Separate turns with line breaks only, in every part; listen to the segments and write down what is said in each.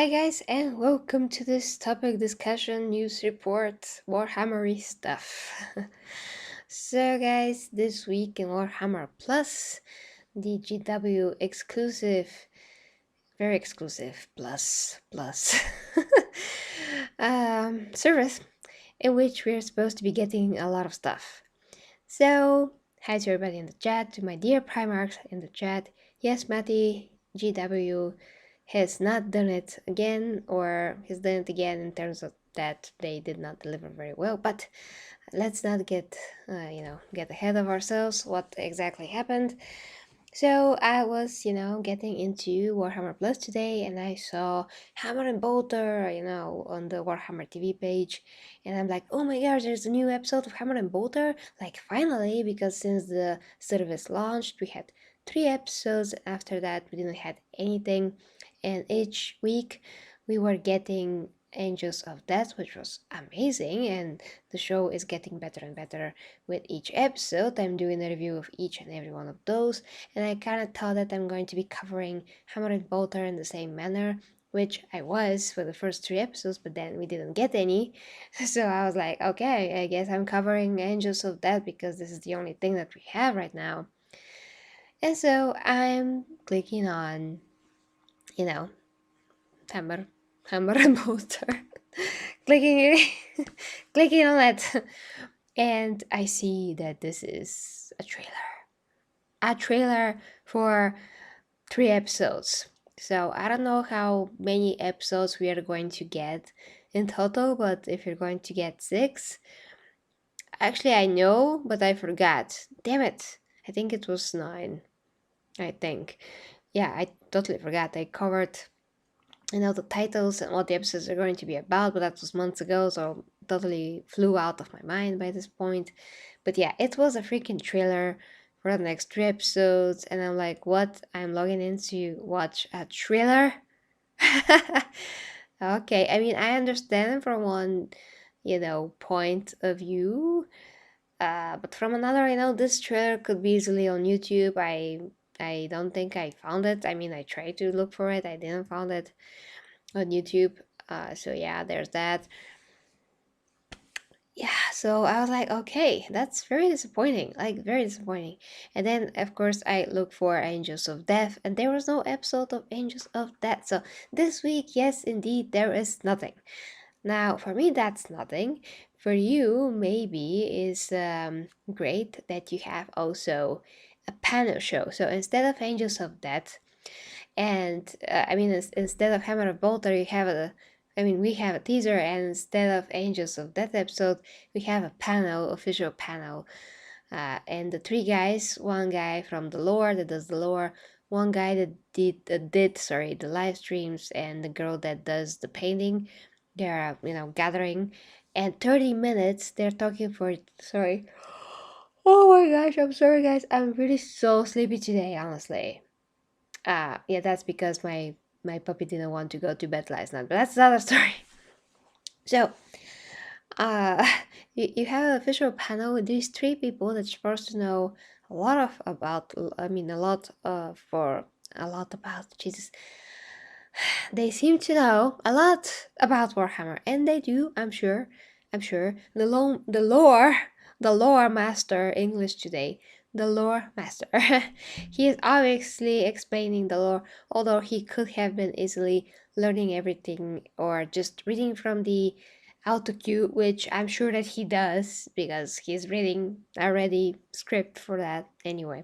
Hi guys, and welcome to this topic discussion news report Warhammer stuff. So guys, this week in Warhammer Plus, the GW exclusive, very exclusive plus service in which we're supposed to be getting a lot of stuff. So, hi to everybody in the chat, to my dear Primarchs in the chat. Yes, Matty, GW has not done it again, or has done it again in terms of that they did not deliver very well. But let's not get ahead of ourselves. What exactly happened? So I was, getting into Warhammer Plus today, and I saw Hammer and Bolter, on the Warhammer TV page, and I'm like, oh my gosh, there's a new episode of Hammer and Bolter, like finally, because since the service launched, we had 3 episodes. After that, we didn't have anything, and each week we were getting Angels of Death, which was amazing, and the show is getting better and better with each episode. I'm doing a review of each and every one of those, and I kind of thought that I'm going to be covering Hammer and Bolter in the same manner, which I was for the first 3 episodes, but then we didn't get any. So I was like, okay, I guess I'm covering Angels of Death because this is the only thing that we have right now. And so I'm clicking on, you know, Hammer, Hammer and Bolter, clicking clicking on it, and I see that this is a trailer for 3 episodes. So I don't know how many episodes we are going to get in total, but if you're going to get 6, actually I know, but I forgot. Damn it. I think it was 9. I think. Yeah, I totally forgot. I covered, the titles and what the episodes are going to be about, but that was months ago, so totally flew out of my mind by this point. But yeah, it was a freaking trailer for the next 3 episodes, and I'm like, what? I'm logging in to watch a trailer? Okay, I mean, I understand from one, point of view, but from another, this trailer could be easily on YouTube. I don't think I found it. I mean, I tried to look for it. I didn't find it on YouTube. So yeah, there's that. Yeah, so I was like, okay, that's very disappointing, like very disappointing. And then, of course, I looked for Angels of Death, and there was no episode of Angels of Death. So this week, yes, indeed, there is nothing. Now, for me, that's nothing. For you, maybe is great that you have also a panel show. So instead of Angels of Death, and instead of Hammer of Bolter, you have we have a teaser, and instead of Angels of Death episode, we have a panel, official panel. And the 3 guys, one guy from the lore that does the lore, one guy that did the live streams, and the girl that does the painting. They're gathering, and 30 minutes they're talking for. Sorry. Oh my gosh, I'm sorry guys. I'm really so sleepy today, honestly. Yeah, that's because my puppy didn't want to go to bed last night, but that's another story. So, uh, you have an official panel with these 3 people that's supposed to know a lot of about. I mean, a lot about Jesus. They seem to know a lot about Warhammer, and they do. I'm sure. I'm sure the lore master English today. The lore master. He is obviously explaining the lore, although he could have been easily learning everything or just reading from the auto cue, which I'm sure that he does because he's reading already script for that anyway.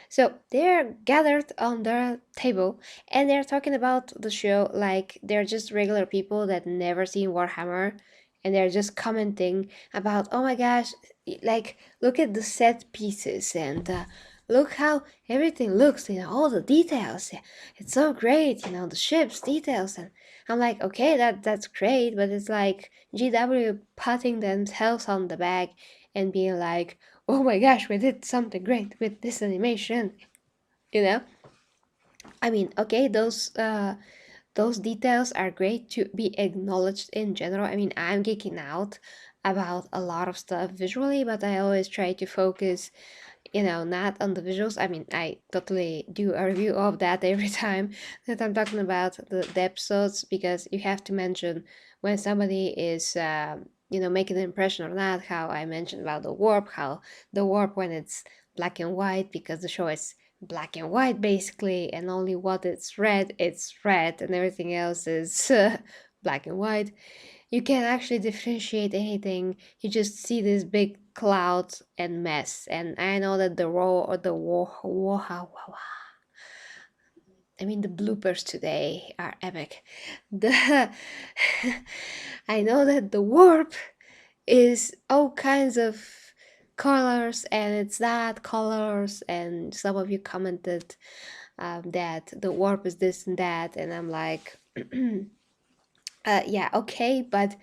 So they're gathered on the table and they're talking about the show like they're just regular people that never seen Warhammer, and they're just commenting about, oh my gosh, like look at the set pieces, and look how everything looks, all the details. It's so great, the ship's details. And I'm like, okay, that's great, but it's like GW patting themselves on the back and being like, oh my gosh, we did something great with this animation. You know, I mean, okay, those details are great to be acknowledged in general. I mean, I'm geeking out about a lot of stuff visually, but I always try to focus not on the visuals. I mean, I totally do a review of that every time that I'm talking about the episodes, because you have to mention when somebody is, making an impression or not. How I mentioned about the warp, how the warp when it's black and white, because the show is black and white basically, and only what it's red, and everything else is black and white. You can't actually differentiate anything. You just see this big cloud and mess. And I know that the raw or the I mean the bloopers today are epic. The I know that the warp is all kinds of colors, and it's that colors, and some of you commented that the warp is this and that, and I'm like yeah, okay, but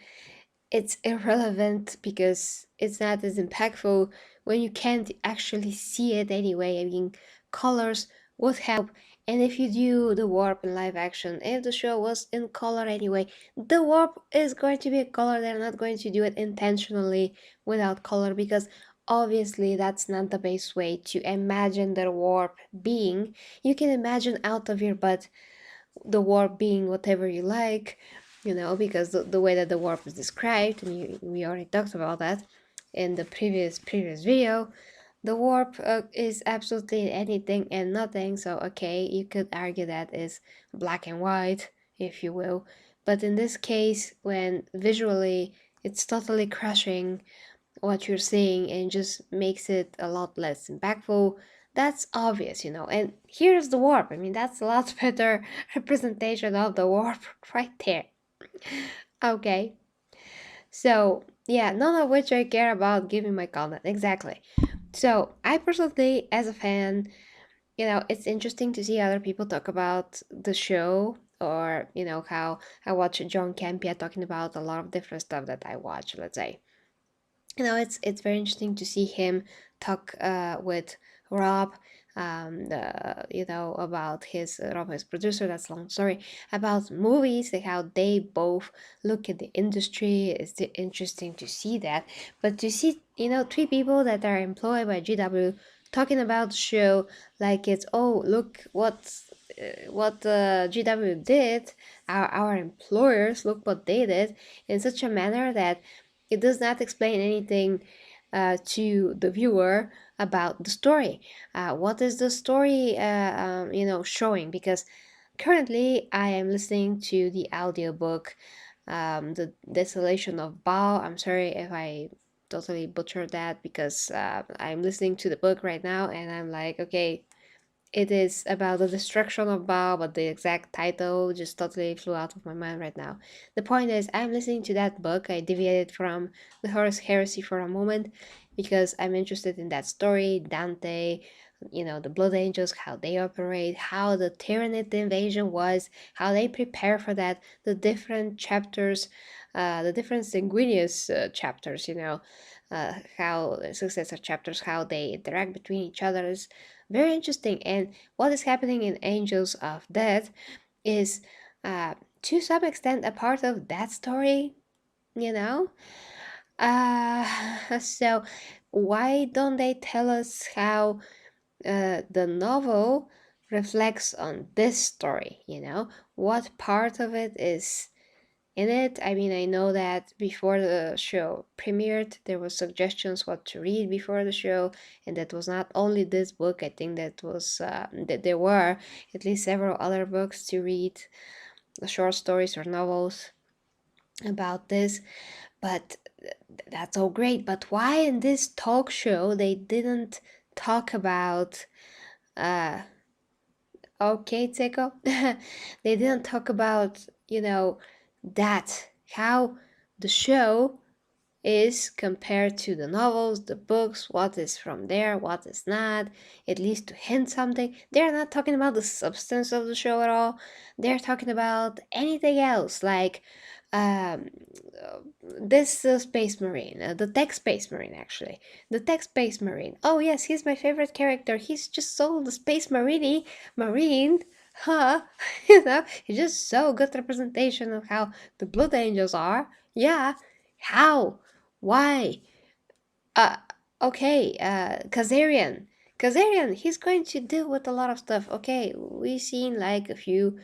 it's irrelevant because it's not as impactful when you can't actually see it anyway. I mean, colors would help. And if you do the warp in live action, if the show was in color anyway, the warp is going to be a color. They're not going to do it intentionally without color, because obviously that's not the best way to imagine the warp being. You can imagine out of your butt the warp being whatever you like, because the way that the warp is described, and we already talked about that in the previous video. The warp is absolutely anything and nothing. So okay, you could argue that is black and white, if you will, but in this case, when visually it's totally crushing what you're seeing and just makes it a lot less impactful, that's obvious. And here's the warp. I mean, that's a lot better representation of the warp right there. Okay, so yeah, none of which I care about giving my comment. Exactly. So I personally, as a fan, it's interesting to see other people talk about the show, or how I watch John Campia talking about a lot of different stuff that I watch, let's say. It's very interesting to see him talk with Rob, about his Rob, his producer. That's a long story about movies, like how they both look at the industry. It's interesting to see that, but to see three people that are employed by GW talking about the show like it's, oh, look what GW did, our employers, look what they did, in such a manner that it does not explain anything to the viewer about the story. What is the story, showing? Because currently I am listening to the audiobook, The Desolation of Bao. I'm sorry if I totally butchered that, because I'm listening to the book right now and I'm like, okay, it is about the destruction of Bao, but the exact title just totally flew out of my mind right now. The point is, I'm listening to that book. I deviated from the Horus Heresy for a moment because I'm interested in that story, Dante, the Blood Angels, how they operate, how the Tyranid invasion was, how they prepare for that, the different chapters, the different sanguineous chapters, how successor chapters, how they interact between each other is very interesting. And what is happening in Angels of Death is, to some extent, a part of that story, you know? So why don't they tell us how the novel reflects on this story, What part of it is in it? I mean, I know that before the show premiered, there was suggestions what to read before the show, and that was not only this book. I think that there were at least several other books to read, short stories or novels about this. But that's all great. But why in this talk show they didn't talk about? Okay, Teko, they didn't talk about that, how the show is compared to the novels, the books, what is from there, what is not, at least to hint something. They're not talking about the substance of the show at all. They're talking about anything else, like um, this Space Marine, the Tech Space Marine, actually. The Tech Space Marine. Oh, yes, he's my favorite character. He's just so the Space Marine, huh? He's just so good representation of how the Blood Angels are. Yeah, how? Why? Uh, okay, Kazarian. Kazarian, he's going to deal with a lot of stuff. Okay, we've seen like a few,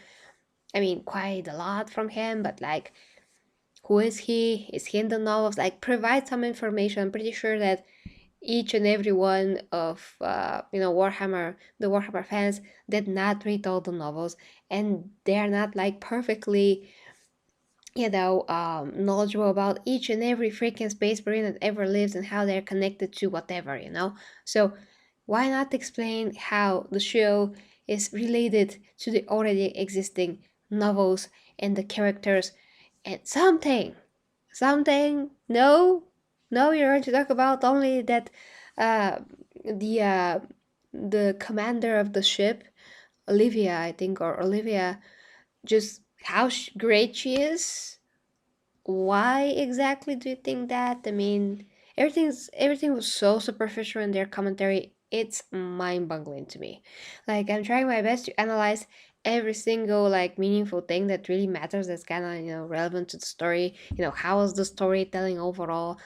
I mean, quite a lot from him, but like, who is he? Is he in the novels? Like, provide some information. I'm pretty sure that each and every one of Warhammer, the Warhammer fans, did not read all the novels, and they're not like perfectly knowledgeable about each and every freaking space marine that ever lives and how they're connected to whatever. So why not explain how the show is related to the already existing novels and the characters and something. No, you're going to talk about only that uh the uh the commander of the ship, Olivia, I think, or Olivia, just how great she is. Why exactly do you think that? I mean, everything was so superficial in their commentary. It's mind-boggling to me. Like, I'm trying my best to analyze every single like meaningful thing that really matters, that's kind of relevant to the story. How was the storytelling overall?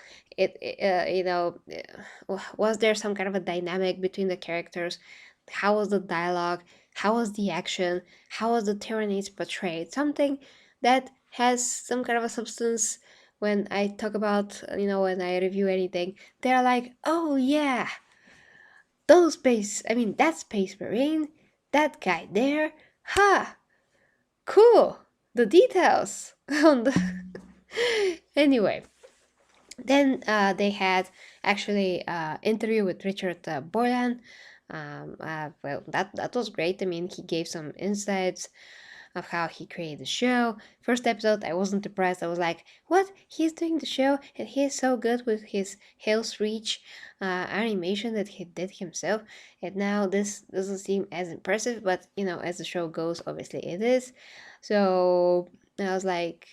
Was there some kind of a dynamic between the characters? How was the dialogue? How was the action? How was the tyrannies portrayed? Something that has some kind of a substance. When I talk about, when I review anything, they're like, oh yeah, that Space Marine, that guy there, ha, cool, the details on the. Anyway, then they had actually interview with Richard Borland. Well, that was great. I mean, he gave some insights of how he created the show. First episode, I wasn't impressed. I was like, what? He's doing the show and he's so good with his Hell's Reach animation that he did himself. And now this doesn't seem as impressive, but as the show goes, obviously it is. So I was like,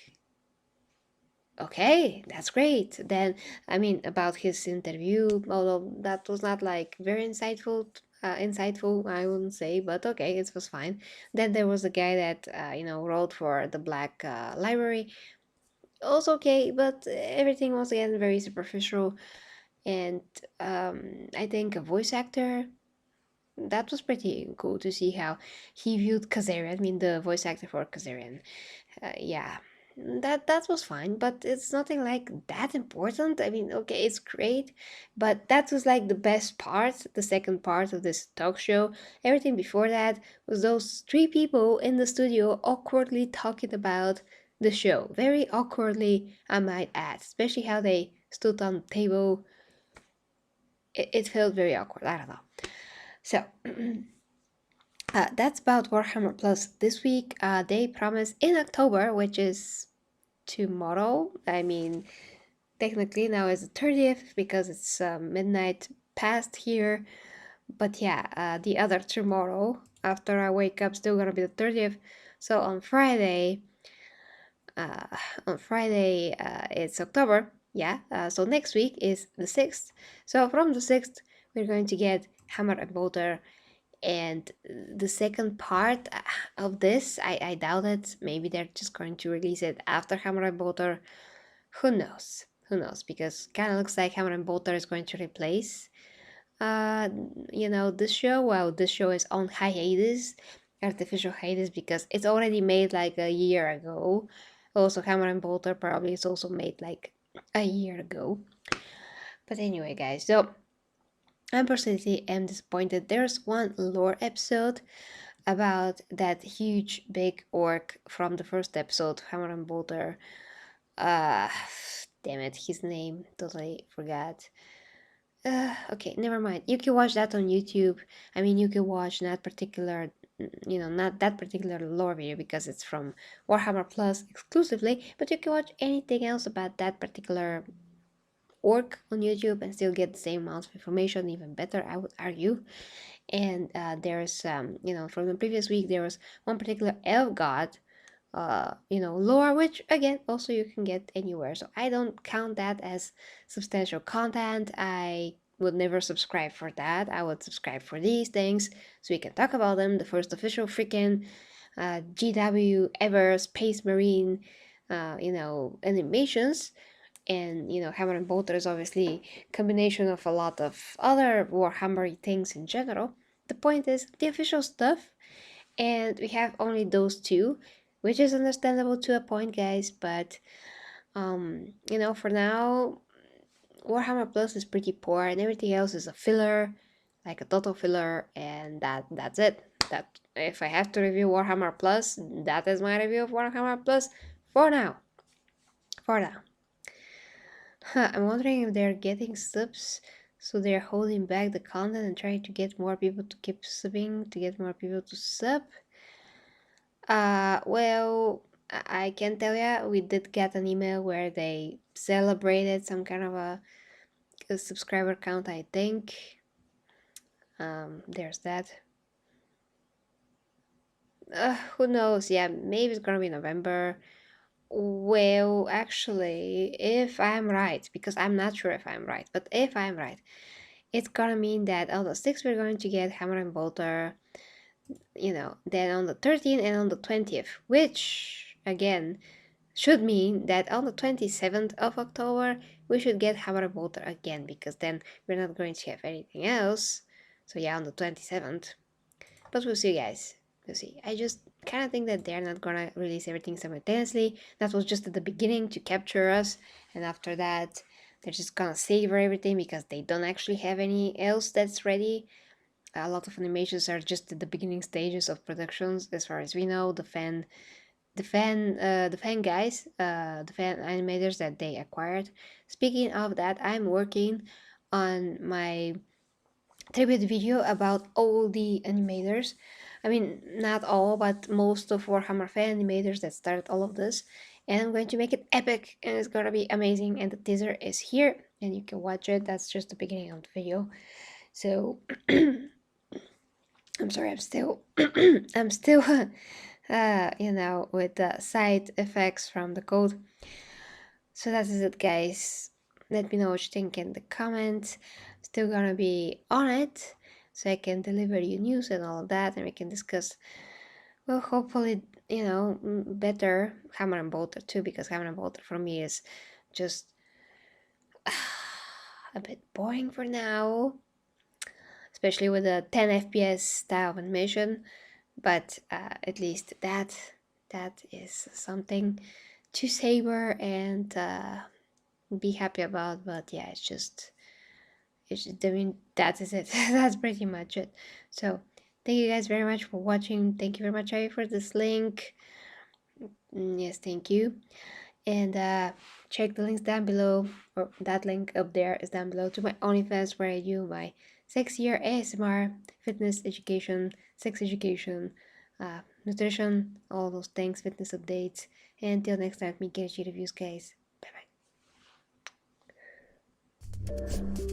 okay, that's great. Then, I mean, about his interview, although that was not like very insightful, I wouldn't say, but okay, it was fine. Then there was a guy that, wrote for the Black Library. Also okay, but everything was again very superficial. And I think a voice actor, that was pretty cool to see how he viewed Kazarian. I mean, the voice actor for Kazarian. Yeah, that was fine, but it's nothing like that important. I mean, okay, it's great, but that was like the best part, the second part of this talk show. Everything before that was those three people in the studio awkwardly talking about the show. Very awkwardly, I might add, especially how they stood on the table. It felt very awkward. I don't know. So that's about Warhammer Plus this week. They promise in October, which is tomorrow. I mean, technically now is the 30th because it's midnight past here. But yeah, the other tomorrow after I wake up still gonna be the 30th. So uh, on Friday it's October. Yeah. So next week is the 6th. So from the 6th we're going to get Hammer and Bolter. And the second part of this, I doubt it. Maybe they're just going to release it after Hammer and Bolter. Who knows? Who knows? Because kind of looks like Hammer and Bolter is going to replace, uh, this show. Well, this show is on hiatus, artificial hiatus, because it's already made like a year ago. Also, Hammer and Bolter probably is also made like a year ago. But anyway, guys, so I personally am disappointed. There's one lore episode about that huge big orc from the first episode, Hammer and Bolter. Uh, Damn it, his name totally forgot. Okay, never mind. You can watch that on YouTube. I mean, you can watch not that particular lore video because it's from Warhammer Plus exclusively, but you can watch anything else about that particular orc on YouTube and still get the same amount of information, even better, I would argue. And there's, from the previous week, there was one particular elf god lore, which again also you can get anywhere. So I don't count that as substantial content. I would never subscribe for that. I would subscribe for these things so we can talk about them. The first official freaking GW ever Space Marine, animations. And Hammer and Bolter is obviously a combination of a lot of other Warhammer things in general. The point is the official stuff, and we have only those two, which is understandable to a point, guys. But for now, Warhammer Plus is pretty poor, and everything else is a filler, like a total filler, and that's it. That if I have to review Warhammer Plus, that is my review of Warhammer Plus for now. For now. I'm wondering if they're getting subs, so they're holding back the content and trying to get more people to keep subbing, to get more people to sub. Well, I can tell ya, we did get an email where they celebrated some kind of a subscriber count, I think. There's that. Who knows? Yeah, maybe it's gonna be November. Well, actually, if I'm right, because I'm not sure if I'm right, but if I'm right, it's gonna mean that on the 6th we're going to get Hammer and Bolter, then on the 13th and on the 20th, which again should mean that on the 27th of October we should get Hammer and Bolter again, because then we're not going to have anything else. So yeah, on the 27th. But we'll see, guys. We'll see. I just kind of think that they're not gonna release everything simultaneously. That was just at the beginning to capture us, and after that, they're just gonna savor everything because they don't actually have any else that's ready. A lot of animations are just at the beginning stages of productions, as far as we know. The fan guys, the fan animators that they acquired. Speaking of that, I'm working on my tribute video about all the animators. I mean, not all, but most of Warhammer fan animators that started all of this. And I'm going to make it epic, and it's gonna be amazing. And the teaser is here, and you can watch it. That's just the beginning of the video. So, I'm sorry, I'm still, I'm still, with the side effects from the code. So that is it, guys. Let me know what you think in the comments. Still gonna be on it, so I can deliver you news and all of that, and we can discuss, well, hopefully, better Hammer and Bolter too, because Hammer and Bolter for me is just a bit boring for now, especially with the 10 FPS style of animation. But at least that is something to savor and be happy about. But yeah, I mean, that is it. That's pretty much it. So thank you guys very much for watching. Thank you very much, Ivy, for this link. Yes, thank you. And check the links down below, or that link up there is down below, to my OnlyFans, where I do my 6-year ASMR, fitness education, sex education, nutrition, all those things, fitness updates. And until next time, me get reviews, guys. Bye bye.